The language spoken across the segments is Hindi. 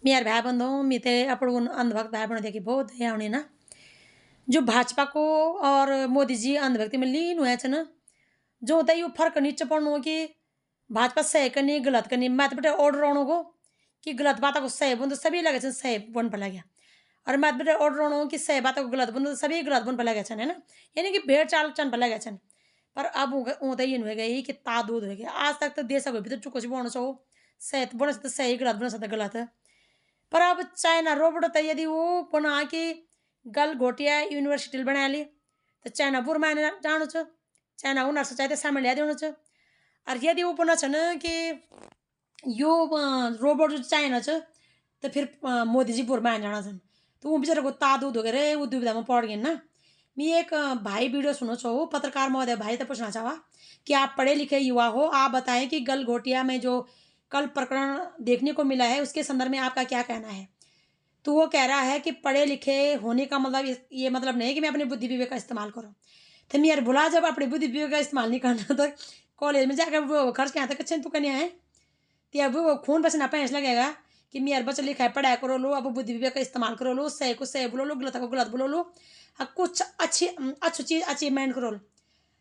मेरे भाई बंधु मिते अपन अंधभक्त भाई बहन देखी बहुत है उन्हें ना जो भाजपा को और मोदी जी अंधभक्ति में लीन हुए छे ना जो होता है ये फर्क नीचे पड़नो कि भाजपा सही करनी गलत करनी मैं तो बेटा ऑर्डर आनो को कि गलत बात को सही बंद सभी लगे छे सही बन पर लगे और मैं तो बेटा ऑर्डर आनो कि सही बात को गलत बंद सभी गलत बन पर लगे छे है ना यानी कि भेड़ चाल चन पर लगे छे पर अब तो ये हो गई कि ता दूध हो गया आज तक तो देश को भीतर चुको बनो चाहो सही बन सकता सही गलत बन सकता गलत है पर अब चाइना रोबोट त यदि वो बना कि गल घोटिया यूनिवर्सिटी बना ली तो चाइना बुर माने जानु छ चाइना उनीहरू चाहिँ सामान ल्याइदिनु छ और यदि वो बना छ न कि यो रोबोट जो चाइना छ तो फिर मोदी जी बुर मान जाना छन् तो वो बेचारे को तादू धोकर वो दुविधा में पड़ गए ना मैं एक भाई वीडियो सुनो चाहो पत्रकार महोदय भाई तो पूछना चाहा कि आप पढ़े लिखे युवा हो आप बताएं कि गल घोटिया में जो कल प्रकरण देखने को मिला है उसके संदर्भ में आपका क्या कहना है तो वो कह रहा है कि पढ़े लिखे होने का मतलब ये मतलब नहीं है कि मैं अपनी बुद्धि विवेक का इस्तेमाल करूँ तो मैं यार बोला जब अपनी बुद्धि विवेक का इस्तेमाल नहीं करना तो कॉलेज में जाकर वो खर्च क्या था कच्छन तू कन्या है तो अब वो खून पसीना पैंस लगेगा कि मैं यार बच्चा लिखा है पढ़ाई करो लो अब बुद्धि विवेक का इस्तेमाल करो लो सही को सही बोलो लो गलत को गलत बोलो लो अब कुछ अच्छी चीज़ अचीवमेंट करो लो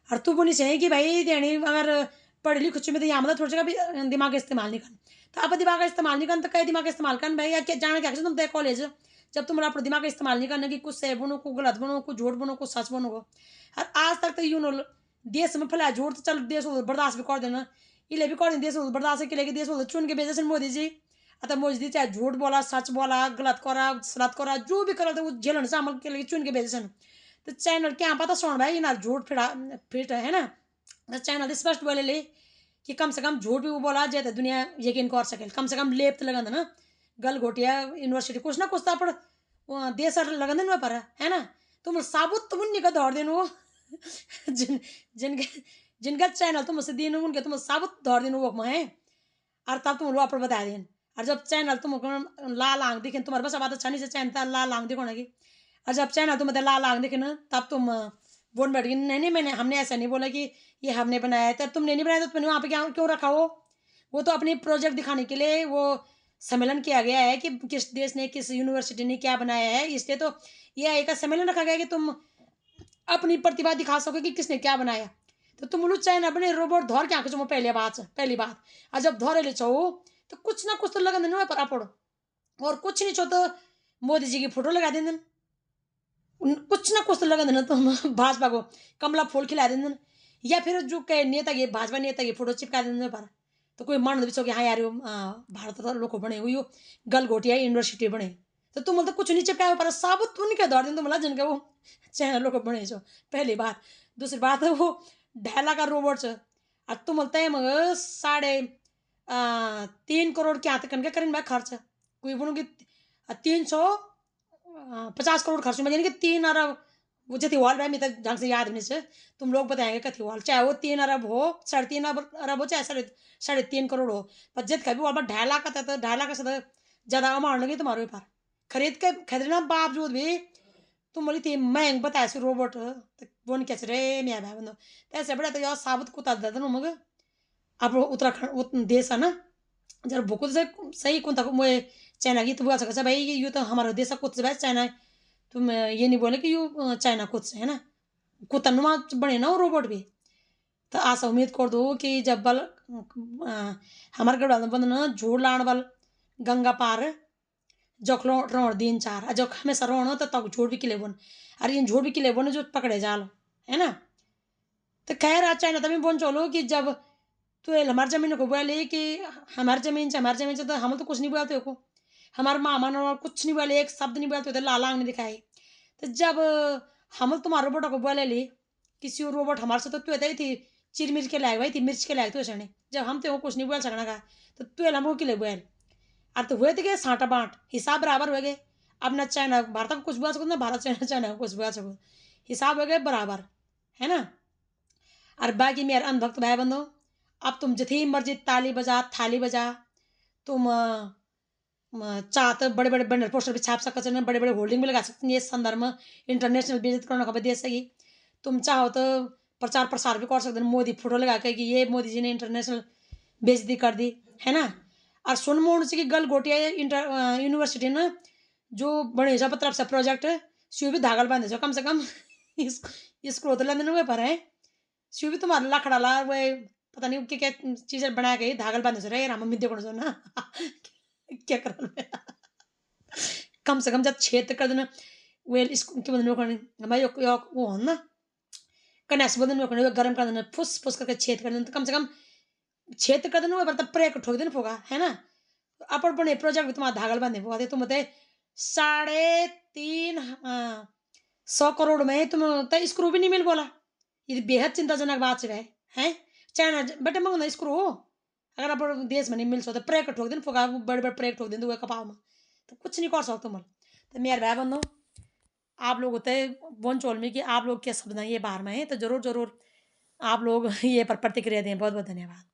और तू बोनी चाहिए कि भाई देनी अगर पढ़ लिख में तो यहाँ मतलब थोड़ा सा भी दिमाग का इस्तेमाल नहीं करना तो आप दिमाग का इस्तेमाल नहीं करना तो कई दिमाग का इस्तेमाल करना भाई या क्या जाना क्या तुम तय कॉलेज जब तुम अपने दिमाग का इस्तेमाल नहीं करना कि कुछ सही बनो कुछ गलत बनो कुछ झूठ बनो कुछ सच बनो और आज तक तो यूँ देश में फैलाया झूठ तो चल देश बर्दाश्त भी कर देना इले भी कर देना देश बर्दाश्त के लेके देश चुन के भेजे मोदी जी अतः मोदी जी चाहे झूठ बोला सच बोला गलत करा सलत करा जो भी करा तो वो झेलन से अमल के लिए चुन के भेजे तो चैनल क्या पता सुन भाई इन्हें झूठ फिट है ना तो चैनल स्पष्ट बोले ले कि कम से कम झूठ भी वो बोला जाए तो दुनिया यकीन कर सके कम से कम लेप तो लगन ना गल घोटिया यूनिवर्सिटी कुछ ना कुछ तो अपन देश लगन ना पर है ना तुम साबुत तुम उन्हीं का दौड़ देनु जिनके जिनका चैनल तुम उससे दिन उनके तुम साबुत दौड़ देनु वो है और तब तुम लोग बता दें और जब चैनल तुम लाल आंख दिखे तुम्हारे बस बात अच्छा नहीं से चैनल लाल आंख दिखो की और जब चैनल तुम लाल आंख दिखे ना तब तुम बोल बैठ गई नहीं मैंने हमने ऐसा नहीं बोला कि ये हमने बनाया है तब तुमने नहीं बनाया तो तुमने वहाँ पे क्या क्यों रखा वो तो अपनी प्रोजेक्ट दिखाने के लिए वो सम्मेलन किया गया है कि किस देश ने किस यूनिवर्सिटी ने क्या बनाया है इसलिए तो यह एक सम्मेलन रखा गया कि तुम अपनी प्रतिभा दिखा सको कि किसने क्या बनाया तो तुम लोग चाहे अपने रोबोट धौर क्या कुछ पहली बात और जब धौरे ले चाहो तो कुछ ना कुछ तो लगन नहीं पर पड़ो और कुछ नहीं छो तो मोदी जी की फोटो लगा दें कुछ ना कुछ तो लगन देना तो भाजपा को कमला फूल खिला दें या फिर जो कहे नेता के भाजपा नेता की फोटो चिपका देने पर तो कोई मान भी कि हाँ यार भारत तो लोग बने हुई गल घोटिया यूनिवर्सिटी बने तो तुम मतलब कुछ नहीं चिपकाया पर साबुत उनके दौड़ दिन तुम जिनके वो चैनल लोग बने छो पहली बात दूसरी बात है वो ढाला का रोबोट छ और तुम बोलते हैं मगर 3.5 करोड़ क्या कन के करें भाई खर्च कोई बोलो कि 350 करोड़ खर्च में यानी कि 3 अरब वो जति वाल भाई मैं तो ढंग से याद नहीं से तुम लोग बताएंगे कथी वाल चाहे वो 3 अरब हो 3.5 अरब हो चाहे 3.5 करोड़ हो पर जित का भी वाल 2.5 लाख का तो 2.5 लाख से ज़्यादा अमाउंट लगी तुम्हारे ऊपर खरीदने बावजूद भी तुम बोली थी महंग बताया से रोबोट तो बोन क्या रे मैं भाई बंदो तो ऐसे बड़ा तो यार साबुत कुता दे दो मगर आप उत्तराखंड देश है ना जरा भूकु से सही कौन था मुझे चाइना की तो बोल सकता भाई ये तो हमारा देश कुछ से भाई चाइना तुम ये नहीं बोले कि यू चाइना खुद से है ना कुतनुमा बने ना वो रोबोट भी तो आशा उम्मीद कर दो कि जब बल हमारे गढ़ बंद ना झूठ लाने वाल गंगा पार जोखलो रोण दिन चार जो हमेशा रोण तो तक झूठ भी किले बन अरे इन झूठ भी किले बन जो पकड़े जाल है ना तो खैर आज चाइना तभी बोल चलो कि जब तो हमारी ज़मीन को बोले कि हमारी ज़मीन से तो हम तो कुछ नहीं बोलते को हमारे मामा ने कुछ नहीं बोले एक शब्द नहीं बोलते थे लाल आंख नहीं दिखाई तो जब हम तुम्हारे रोबोट को बोले ली किसी और रोबोट हमारे से तो तू ही थी चिर मिर्च के लायक भाई थी मिर्च के लायक तो ऐसा नहीं जब हम तो कुछ नहीं बोल सकना का तो तू हम के लिए बोल अब तो हुए थे गए साँटा बाँट हिसाब बराबर हो गए अब ना चाइना भारत को कुछ बोल सको ना भारत चाइना को कुछ बोल सको हिसाब हो गए बराबर है ना और बाकी मेरे अनभक्त भाई बंधो अब तुम जितनी मर्जी ताली बजा थाली बजा तुम चाहते बड़े बड़े बैनर पोस्टर भी छाप सकते हैं बड़े बड़े होल्डिंग भी लगा सकते हैं ये संदर्भ में इंटरनेशनल बेइज्जत करने का दे सकी तुम चाहो तो प्रचार प्रसार भी कर सकते हैं मोदी फोटो लगा के कि ये मोदी जी ने इंटरनेशनल बेइज्जती कर दी है ना और सुनमोण से कि गल गोटिया इंटर यूनिवर्सिटी न जो बने जा तरफ से प्रोजेक्ट स्यू भी धागल बांधे जो कम से कम इस इसको तो लेंदे वे पर है स्यू भी तुम्हारा लखड़ा ला वे पता नहीं क्या क्या चीजें बना के धागल बांधे रे राम मिद्दे कोण जो ना क्या कर कम से कम जब क्षेत्र कर देना वेल इसको क्या बोलते हैं हमारे वो हो ना कन्यास बोलते हैं गर्म कर देना फुस फुस करके छेद कर देना तो कम से कम छेद कर देना पर तब प्रेक ठोक देना होगा है ना अपन बने प्रोजेक्ट में तुम्हारा धागल बांधे वो तुम बताए 350 करोड़ में तुम तो स्क्रू भी नहीं मिल बोला ये बेहद चिंताजनक बात है चाइना बटे मंगना स्क्रू हो अगर अपन देश में नहीं मिल सकता प्रेक ठोक देना फोगा बड़े बड़े प्रेक ठोक देना कपाव में तो कुछ नहीं कर सकते तुम तो मेरे भाई बंधो आप लोग होते हैं बोन चोल में कि आप लोग क्या समझना ये बाहर में है तो जरूर जरूर आप लोग ये पर प्रतिक्रिया दें बहुत बहुत धन्यवाद।